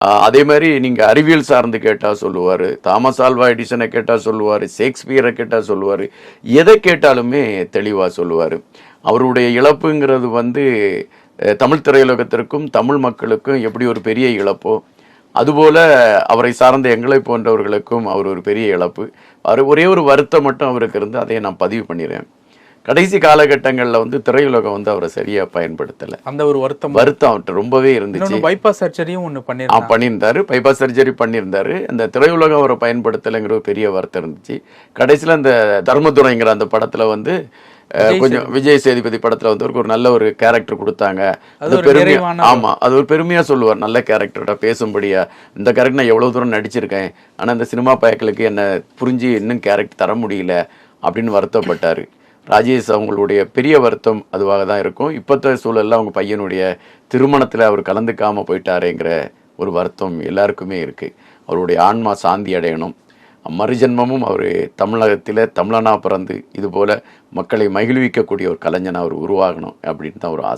அதே மாதிரி நீங்கள் அறிவியல் சார்ந்து கேட்டால் சொல்லுவார், தாமஸ் ஆல்வா எடிசனை கேட்டால் சொல்லுவார், ஷேக்ஸ்பியரை கேட்டால் சொல்லுவார், எதை கேட்டாலுமே தெளிவாக சொல்லுவார். அவருடைய இழப்புங்கிறது வந்து தமிழ் திரையுலகத்திற்கும் தமிழ் மக்களுக்கும் எப்படி ஒரு பெரிய இழப்போ, அதுபோல் அவரை சார்ந்த எங்களை போன்றவர்களுக்கும் அவர் ஒரு பெரிய இழப்பு. அவர் ஒரே ஒரு வருத்தம் மட்டும் அவருக்கு இருந்து அதையே நான் பதிவு பண்ணிடுறேன். கடைசி காலகட்டங்களில் வந்து திரையுலகம் வந்து அவரை சரியா பயன்படுத்தலை. அந்த ஒரு வருத்தம் அவர்கிட்ட ரொம்பவே இருந்துச்சு. பைபாஸ் சர்ஜரியும் ஒன்று பண்ணியிருந்தாரு, பைபாஸ் சர்ஜரி பண்ணியிருந்தாரு. அந்த திரையுலகம் அவரை பயன்படுத்தலைங்கிற ஒரு பெரிய வருத்தம் இருந்துச்சு. கடைசியில் அந்த தர்மதுரைங்கிற அந்த படத்துல வந்து கொஞ்சம் விஜய் சேதுபதி படத்துல வந்து ஒரு நல்ல ஒரு கேரக்டர் கொடுத்தாங்க. அது பெருமையா, ஆமா, அது ஒரு பெருமையா சொல்லுவார், நல்ல கேரக்டர்டா பேசும்படியா, இந்த கேரக்டர் நான் எவ்வளவு தூரம் நடிச்சிருக்கேன், ஆனா இந்த சினிமா பயக்களுக்கு என்ன புரிஞ்சு இன்னும் கேரக்டர் தர முடியல அப்படின்னு வருத்தப்பட்டாரு. ராஜேஷ் அவங்களுடைய பெரிய வருத்தம் அதுவாக தான் இருக்கும். இப்போத்த சூழலில் அவங்க பையனுடைய திருமணத்தில் அவர் கலந்துக்காமல் போயிட்டாரேங்கிற ஒரு வருத்தம் எல்லாருக்குமே இருக்குது. அவருடைய ஆன்மா சாந்தி அடையணும். மறுஜென்மமும் அவர் தமிழகத்தில் தமிழனாக பிறந்து இதுபோல் மக்களை மகிழ்விக்கக்கூடிய ஒரு கலைஞனாக அவர் உருவாகணும் அப்படின்னு தான் ஒரு ஆசை.